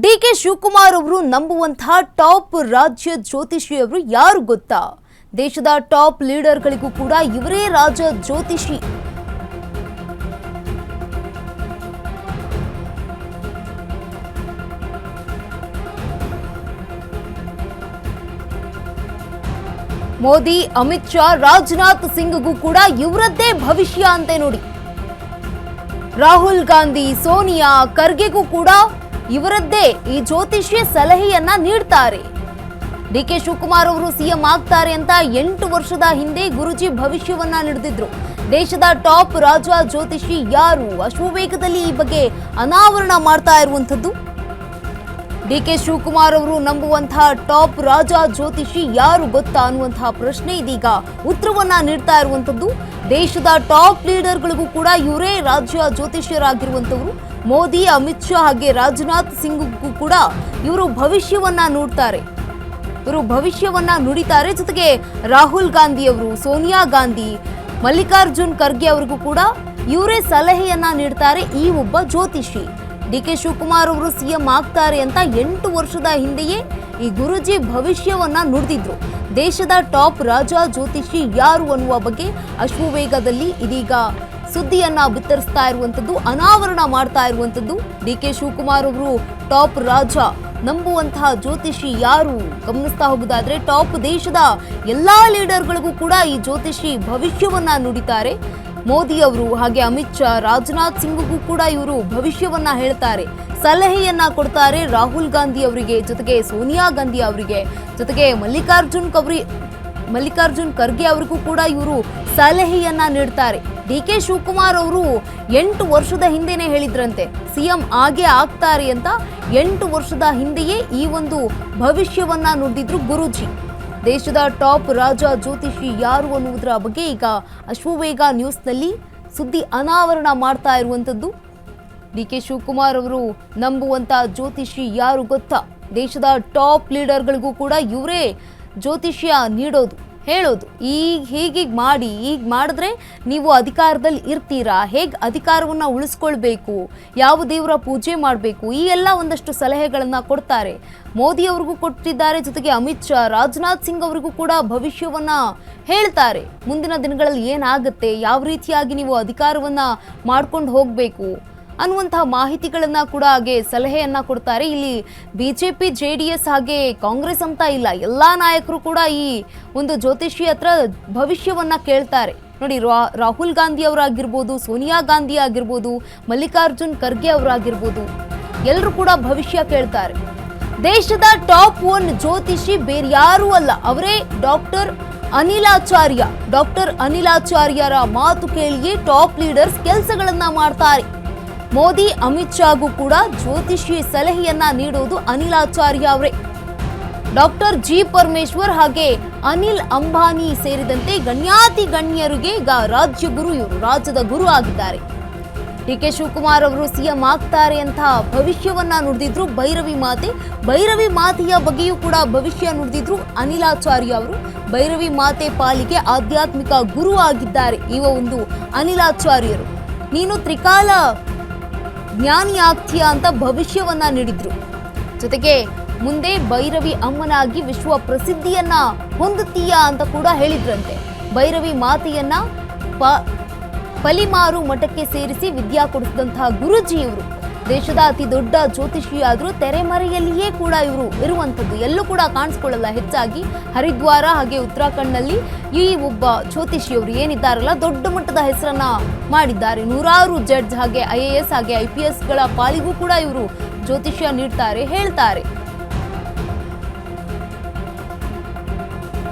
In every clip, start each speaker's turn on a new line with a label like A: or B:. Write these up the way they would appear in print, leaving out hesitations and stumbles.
A: DK Shivakumar ಅವರು ನಂಬುವಂತಹ top ರಾಜ್ಯ ಜ್ಯೋತಿಷಿಯವರು ಯಾರು ಗೊತ್ತಾ? ದೇಶದ ಟಾಪ್ ಲೀಡರ್ಗಳಿಗೂ ಕೂಡ ಇವರೇ ರಾಜ ಜ್ಯೋತಿಷಿ. ಮೋದಿ, ಅಮಿತ್ ಶಾ, ರಾಜನಾಥ್ ಸಿಂಗ್ಗೂ ಕೂಡ ಇವರದ್ದೇ ಭವಿಷ್ಯ ಅಂತೆ ನೋಡಿ. ರಾಹುಲ್ ಗಾಂಧಿ, ಸೋನಿಯಾ, ಖರ್ಗೆಗೂ ಕೂಡ ಇವರದ್ದೇ ಈ ಜ್ಯೋತಿಷ್ಯ ಸಲಹೆಯನ್ನ ನೀಡ್ತಾರೆ. ಡಿಕೆ ಶಿವಕುಮಾರ್ ಅವರು ಸಿಎಂ ಆಗ್ತಾರೆ ಅಂತ 8 ವರ್ಷದ ಹಿಂದೆ ಗುರುಜಿ ಭವಿಷ್ಯವನ್ನ ನುಡಿದಿದ್ರು. ದೇಶದ ಟಾಪ್ ರಾಜ ಜ್ಯೋತಿಷಿ ಯಾರು? ಅಶ್ವವೇಗದಲ್ಲಿ ಈ ಬಗ್ಗೆ ಅನಾವರಣ ಮಾಡ್ತಾ ಇರುವಂತದ್ದು. ಡಿಕೆ ಶಿವಕುಮಾರ್ ಅವರು ನಂಬುವಂತಹ ಟಾಪ್ ರಾಜ ಜ್ಯೋತಿಷಿ ಯಾರು ಗೊತ್ತಾ ಅನ್ನುವಂತಹ ಪ್ರಶ್ನೆ ಇದೀಗ ಉತ್ತರವನ್ನ ನೀಡ್ತಾ ಇರುವಂತದ್ದು. ದೇಶದ ಟಾಪ್ ಲೀಡರ್ಗಳಿಗೂ ಕೂಡ ಇವರೇ ರಾಜ್ಯ ಜ್ಯೋತಿಷ್ಯರಾಗಿರುವಂತವರು. ಮೋದಿ, ಅಮಿತ್ ಶಾ ಹಾಗೆ ರಾಜನಾಥ್ ಸಿಂಗ್ಗೂ ಕೂಡ ಇವರು ಭವಿಷ್ಯವನ್ನ ನುಡಿತಾರೆ. ಜೊತೆಗೆ ರಾಹುಲ್ ಗಾಂಧಿ ಅವರು, ಸೋನಿಯಾ ಗಾಂಧಿ, ಮಲ್ಲಿಕಾರ್ಜುನ್ ಖರ್ಗೆ ಅವರಿಗೂ ಕೂಡ ಇವರೇ ಸಲಹೆಯನ್ನ ನೀಡ್ತಾರೆ ಈ ಒಬ್ಬ ಜ್ಯೋತಿಷಿ. ಡಿಕೆ ಶಿವಕುಮಾರ್ ಅವರು ಸಿಎಂ ಆಗ್ತಾರೆ ಅಂತ 8 ವರ್ಷದ ಹಿಂದೆಯೇ ಈ ಗುರುಜಿ ಭವಿಷ್ಯವನ್ನ ನುಡಿದಿದ್ರು. ದೇಶದ ಟಾಪ್ ರಾಜ ಜ್ಯೋತಿಷಿ ಯಾರು ಅನ್ನುವ ಬಗ್ಗೆ ಅಶ್ವವೇಗದಲ್ಲಿ ಇದೀಗ ಸುದ್ದಿಯನ್ನ ಬಿತ್ತರಿಸ್ತಾ ಇರುವಂತದ್ದು, ಅನಾವರಣ ಮಾಡ್ತಾ ಇರುವಂತದ್ದು. ಡಿಕೆ ಶಿವಕುಮಾರ್ ಅವರು ಟಾಪ್ ರಾಜ ನಂಬುವಂತಹ ಜ್ಯೋತಿಷಿ ಯಾರು ಗಮನಿಸ್ತಾ ಹೋಗುದಾದ್ರೆ, ಟಾಪ್ ದೇಶದ ಎಲ್ಲಾ ಲೀಡರ್ಗಳಿಗೂ ಕೂಡ ಈ ಜ್ಯೋತಿಷಿ ಭವಿಷ್ಯವನ್ನ ನುಡಿತಾರೆ. ಮೋದಿ ಅವರು ಹಾಗೆ ಅಮಿತ್ ಶಾ, ರಾಜನಾಥ್ ಸಿಂಗ್ಗೂ ಕೂಡ ಇವರು ಭವಿಷ್ಯವನ್ನ ಹೇಳ್ತಾರೆ, ಸಲಹೆಯನ್ನ ಕೊಡ್ತಾರೆ. ರಾಹುಲ್ ಗಾಂಧಿ ಅವರಿಗೆ, ಜೊತೆಗೆ ಸೋನಿಯಾ ಗಾಂಧಿ ಅವರಿಗೆ, ಜೊತೆಗೆ ಮಲ್ಲಿಕಾರ್ಜುನ್ ಖರ್ಗೆ ಅವರಿಗೂ ಕೂಡ ಇವರು ಸಲಹೆಯನ್ನ ನೀಡ್ತಾರೆ. ಡಿಕೆ ಶಿವಕುಮಾರ್ ಅವರು 8 ವರ್ಷದ ಹಿಂದೆನೆ ಹೇಳಿದ್ರಂತೆ ಸಿಎಂ ಆಗೇ ಆಗ್ತಾರೆ ಅಂತ. 8 ವರ್ಷದ ಹಿಂದೆಯೇ ಈ ಒಂದು ಭವಿಷ್ಯವನ್ನ ನುಡಿದಿದ್ರು ಗುರೂಜಿ. ದೇಶದ ಟಾಪ್ ರಾಜ ಜ್ಯೋತಿಷಿ ಯಾರು ಅನ್ನುವುದರ ಬಗ್ಗೆ ಈಗ ಅಶ್ವವೇಗ ನ್ಯೂಸ್ನಲ್ಲಿ ಸುದ್ದಿ ಅನಾವರಣ ಮಾಡ್ತಾ ಇರುವಂತದ್ದು. ಡಿಕೆ ಶಿವಕುಮಾರ್ ಅವರು ನಂಬುವಂತ ಜ್ಯೋತಿಷಿ ಯಾರು ಗೊತ್ತಾ? ದೇಶದ ಟಾಪ್ ಲೀಡರ್ಗಳಿಗೂ ಕೂಡ ಇವರೇ ಜ್ಯೋತಿಷ್ಯ ನೀಡೋದು, ಹೇಳೋದು, ಹೀಗೆ ಮಾಡಿ, ಈಗ ಮಾಡಿದ್ರೆ ನೀವು ಅಧಿಕಾರದಲ್ಲಿ ಇರ್ತೀರಾ, ಹೇಗೆ ಅಧಿಕಾರವನ್ನ ಉಳಿಸ್ಕೊಳ್ಬೇಕು, ಯಾವ ದೇವರ ಪೂಜೆ ಮಾಡಬೇಕು, ಈ ಎಲ್ಲ ಒಂದಷ್ಟು ಸಲಹೆಗಳನ್ನ ಕೊಡ್ತಾರೆ. ಮೋದಿ ಅವ್ರಿಗೂ ಕೊಟ್ಟಿದ್ದಾರೆ, ಜೊತೆಗೆ ಅಮಿತ್ ಶಾ, ರಾಜನಾಥ್ ಸಿಂಗ್ ಅವರಿಗೂ ಕೂಡ ಭವಿಷ್ಯವನ್ನ ಹೇಳ್ತಾರೆ. ಮುಂದಿನ ದಿನಗಳಲ್ಲಿ ಏನಾಗುತ್ತೆ, ಯಾವ ರೀತಿಯಾಗಿ ನೀವು ಅಧಿಕಾರವನ್ನ ಮಾಡ್ಕೊಂಡು ಹೋಗಬೇಕು ಅನ್ನುವಂತಹ ಮಾಹಿತಿಗಳನ್ನ ಕೂಡ ಹಾಗೆ ಸಲಹೆಯನ್ನ ಕೊಡ್ತಾರೆ. ಇಲ್ಲಿ ಬಿಜೆಪಿ, JDS ಹಾಗೆ ಕಾಂಗ್ರೆಸ್ ಅಂತ ಇಲ್ಲ, ಎಲ್ಲಾ ನಾಯಕರು ಕೂಡ ಈ ಒಂದು ಜ್ಯೋತಿಷಿ ಹತ್ರ ಭವಿಷ್ಯವನ್ನ ಕೇಳ್ತಾರೆ. ನೋಡಿ, ರಾಹುಲ್ ಗಾಂಧಿ ಅವರಾಗಿರ್ಬೋದು, ಸೋನಿಯಾ ಗಾಂಧಿ ಆಗಿರ್ಬೋದು, ಮಲ್ಲಿಕಾರ್ಜುನ್ ಖರ್ಗೆ ಅವರಾಗಿರ್ಬೋದು, ಎಲ್ಲರೂ ಕೂಡ ಭವಿಷ್ಯ ಕೇಳ್ತಾರೆ. ದೇಶದ ಟಾಪ್ 1 ಜ್ಯೋತಿಷಿ ಬೇರೆ ಯಾರೂ ಅಲ್ಲ, ಅವರೇ ಡಾಕ್ಟರ್ ಅನಿಲಾಚಾರ್ಯರ ಮಾತು ಕೇಳಿಯೇ ಟಾಪ್ ಲೀಡರ್ಸ್ ಕೆಲಸಗಳನ್ನ ಮಾಡ್ತಾರೆ. ಮೋದಿ, ಅಮಿತ್ ಶಾಗೂ ಕೂಡ ಜ್ಯೋತಿಷಿ ಸಲಹೆಯನ್ನ ನೀಡೋದು ಅನಿಲಾಚಾರ್ಯ ಅವರೇ. Doctor G. ಪರಮೇಶ್ವರ್ ಹಾಗೆ ಅನಿಲ್ ಅಂಬಾನಿ ಸೇರಿದಂತೆ ಗಣ್ಯಾತಿ ಗಣ್ಯರಿಗೆ ಈಗ ರಾಜ್ಯದ ಗುರು ಆಗಿದ್ದಾರೆ. ಡಿಕೆ ಶಿವಕುಮಾರ್ ಅವರು ಸಿಎಂ ಆಗ್ತಾರೆ ಅಂತ ಭವಿಷ್ಯವನ್ನ ನುಡಿದಿದ್ರು ಭೈರವಿ ಮಾತೆಯ ಬಗ್ಗೆಯೂ ಕೂಡ ಭವಿಷ್ಯ ನುಡಿದಿದ್ರು ಅನಿಲಾಚಾರ್ಯ ಅವರು. ಭೈರವಿ ಮಾತೆ ಪಾಲಿಗೆ ಆಧ್ಯಾತ್ಮಿಕ ಗುರು ಆಗಿದ್ದಾರೆ ಈ ಒಂದು ಅನಿಲಾಚಾರ್ಯರು. ನೀನು ತ್ರಿಕಾಲ ಜ್ಞಾನಿ ಆಗ್ತೀಯ ಅಂತ ಭವಿಷ್ಯವನ್ನ ನೀಡಿದ್ರು. ಜೊತೆಗೆ ಮುಂದೆ ಭೈರವಿ ಅಮ್ಮನಾಗಿ ವಿಶ್ವ ಪ್ರಸಿದ್ಧಿಯನ್ನ ಹೊಂದುತ್ತೀಯಾ ಅಂತ ಕೂಡ ಹೇಳಿದ್ರಂತೆ. ಭೈರವಿ ಮಾತೆಯನ್ನ ಪಲಿಮಾರು ಮಠಕ್ಕೆ ಸೇರಿಸಿ ವಿದ್ಯಾ ಕೊಡಿಸಿದಂತಹ ಗುರುಜಿ ಇವರು. ದೇಶದ ಅತಿ ದೊಡ್ಡ ಜ್ಯೋತಿಷಿಯಾದ್ರೂ ತೆರೆಮರೆಯಲ್ಲಿಯೇ ಕೂಡ ಇವರು ಇರುವಂಥದ್ದು, ಎಲ್ಲೂ ಕೂಡ ಕಾಣಿಸ್ಕೊಳ್ಳಲ್ಲ. ಹೆಚ್ಚಾಗಿ ಹರಿದ್ವಾರ ಹಾಗೆ ಉತ್ತರಾಖಂಡ್ನಲ್ಲಿ ಈ ಒಬ್ಬ ಜ್ಯೋತಿಷಿಯವರು ಏನಿದ್ದಾರಲ್ಲ, ದೊಡ್ಡ ಮಟ್ಟದ ಹೆಸರನ್ನ ಮಾಡಿದ್ದಾರೆ. ನೂರಾರು ಜಡ್ಜ್ ಹಾಗೆ IAS ಹಾಗೆ IPS ಗಳ ಪಾಲಿಗೂ ಕೂಡ ಇವರು ಜ್ಯೋತಿಷ್ಯ ನೀಡ್ತಾರೆ, ಹೇಳ್ತಾರೆ.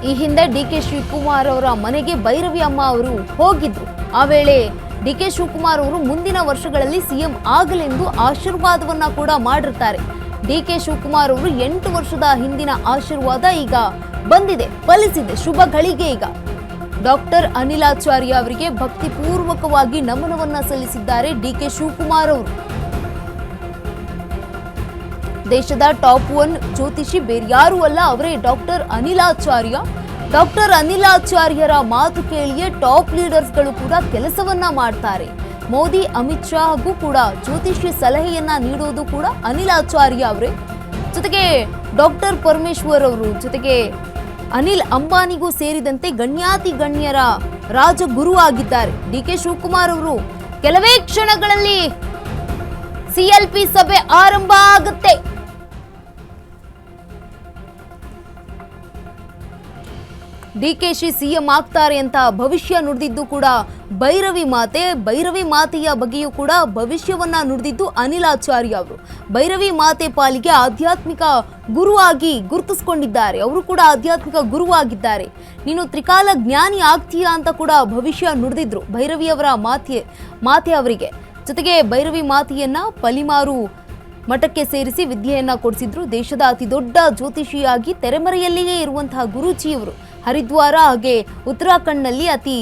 A: ಈ ಹಿಂದೆ ಡಿಕೆ ಶಿವಕುಮಾರ್ ಅವರ ಮನೆಗೆ ಭೈರವಿ ಅಮ್ಮ ಅವರು ಹೋಗಿದ್ರು. ಆ ವೇಳೆ ಡಿಕೆ ಶಿವಕುಮಾರ್ ಅವರು ಮುಂದಿನ ವರ್ಷಗಳಲ್ಲಿ ಸಿಎಂ ಆಗಲೆಂದು ಆಶೀರ್ವಾದವನ್ನ ಕೂಡ ಮಾಡಿರ್ತಾರೆ. ಡಿಕೆ ಶಿವಕುಮಾರ್ ಅವರು 8 ವರ್ಷದ ಹಿಂದಿನ ಆಶೀರ್ವಾದ ಈಗ ಬಂದಿದೆ, ಫಲಿಸಿದೆ, ಶುಭ ಗಳಿಗೆ. ಈಗ ಡಾಕ್ಟರ್ ಅನಿಲಾಚಾರ್ಯ ಅವರಿಗೆ ಭಕ್ತಿಪೂರ್ವಕವಾಗಿ ನಮನವನ್ನ ಸಲ್ಲಿಸಿದ್ದಾರೆ ಡಿಕೆ ಶಿವಕುಮಾರ್ ಅವರು. ದೇಶದ ಟಾಪ್ 1 ಜ್ಯೋತಿಷಿ ಬೇರೆ ಯಾರೂ ಅಲ್ಲ, ಅವರೇ ಡಾಕ್ಟರ್ ಅನಿಲಾಚಾರ್ಯರ ಮಾತು ಕೇಳಿಯೇ ಟಾಪ್ ಲೀಡರ್ಸ್ಗಳು ಕೂಡ ಕೆಲಸವನ್ನ ಮಾಡ್ತಾರೆ. ಮೋದಿ ಅಮಿತ್ ಶಾ ಹಾಗೂ ಕೂಡ ಜ್ಯೋತಿಷ್ಯ ಸಲಹೆಯನ್ನ ನೀಡೋದು ಕೂಡ ಅನಿಲ್ ಆಚಾರ್ಯ ಅವರೇ. ಜೊತೆಗೆ ಡಾಕ್ಟರ್ ಪರಮೇಶ್ವರ್ ಅವರು, ಜೊತೆಗೆ ಅನಿಲ್ ಅಂಬಾನಿಗೂ ಸೇರಿದಂತೆ ಗಣ್ಯಾತಿ ಗಣ್ಯರ ರಾಜಗುರು ಆಗಿದ್ದಾರೆ ಡಿ.ಕೆ. ಶಿವಕುಮಾರ್ ಅವರು. ಕೆಲವೇ ಕ್ಷಣಗಳಲ್ಲಿ ಸಿಎಲ್ಪಿ ಸಭೆ ಆರಂಭ ಆಗುತ್ತೆ. ಡಿಕೆಶಿ ಸಿಎಂ ಆಗ್ತಾರೆ ಅಂತ ಭವಿಷ್ಯ ನುಡಿದಿದ್ದು ಕೂಡ ಭೈರವಿ ಮಾತೆಯ ಬಗ್ಗೆಯೂ ಕೂಡ ಭವಿಷ್ಯವನ್ನ ನುಡಿದಿದ್ದು ಅನಿಲ್ ಆಚಾರ್ಯ ಅವರು. ಭೈರವಿ ಮಾತೆ ಪಾಲಿಗೆ ಆಧ್ಯಾತ್ಮಿಕ ಗುರುವಾಗಿ ಗುರುತಿಸಿಕೊಂಡಿದ್ದಾರೆ. ಅವರು ಕೂಡ ಆಧ್ಯಾತ್ಮಿಕ ಗುರುವಾಗಿದ್ದಾರೆ. ನೀನು ತ್ರಿಕಾಲ ಜ್ಞಾನಿ ಆಗ್ತೀಯಾ ಅಂತ ಕೂಡ ಭವಿಷ್ಯ ನುಡಿದಿದ್ರು ಭೈರವಿಯವರ ಮಾತೆ ಅವರಿಗೆ. ಜೊತೆಗೆ ಭೈರವಿ ಮಾತೆಯನ್ನ ಪಲಿಮಾರು ಮಠಕ್ಕೆ ಸೇರಿಸಿ ವಿದ್ಯೆಯನ್ನ ಕೊಡಿಸಿದ್ರು. ದೇಶದ ಅತಿ ದೊಡ್ಡ ಜ್ಯೋತಿಷಿಯಾಗಿ ತೆರೆಮರೆಯಲ್ಲಿಯೇ ಇರುವಂತಹ ಗುರೂಜಿಯವರು ಹರಿದ್ವಾರ ಹಾಗೆ ಉತ್ತರಾಖಂಡ್ನಲ್ಲಿ ಅತಿ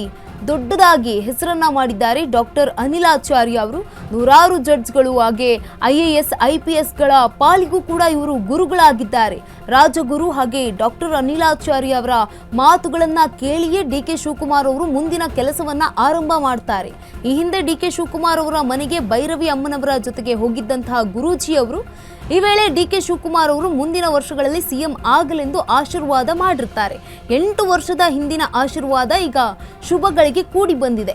A: ದೊಡ್ಡದಾಗಿ ಹೆಸರನ್ನ ಮಾಡಿದ್ದಾರೆ ಡಾಕ್ಟರ್ ಅನಿಲ್ ಆಚಾರ್ಯ ಅವರು. ನೂರಾರು ಜಡ್ಜ್ಗಳು ಹಾಗೆ IAS IPSಗಳ ಪಾಲಿಗೂ ಕೂಡ ಇವರು ಗುರುಗಳಾಗಿದ್ದಾರೆ. ರಾಜಗುರು ಹಾಗೆ ಡಾಕ್ಟರ್ ಅನಿಲ್ ಆಚಾರ್ಯ ಅವರ ಮಾತುಗಳನ್ನ ಕೇಳಿಯೇ ಡಿ.ಕೆ. ಶಿವಕುಮಾರ್ ಅವರು ಮುಂದಿನ ಕೆಲಸವನ್ನ ಆರಂಭ ಮಾಡ್ತಾರೆ. ಈ ಹಿಂದೆ ಡಿ.ಕೆ. ಶಿವಕುಮಾರ್ ಅವರ ಮನೆಗೆ ಭೈರವಿ ಅಮ್ಮನವರ ಜೊತೆಗೆ ಹೋಗಿದ್ದಂತಹ ಗುರೂಜಿ ಅವರು ಈ ವೇಳೆ ಡಿ.ಕೆ. ಶಿವಕುಮಾರ್ ಅವರು ಮುಂದಿನ ವರ್ಷಗಳಲ್ಲಿ ಸಿಎಂ ಆಗಲೆಂದು ಆಶೀರ್ವಾದ ಮಾಡಿರ್ತಾರೆ. 8 ವರ್ಷದ ಹಿಂದಿನ ಆಶೀರ್ವಾದ ಈಗ ಶುಭಗಳಿಗೆ ಕೂಡಿ ಬಂದಿದೆ.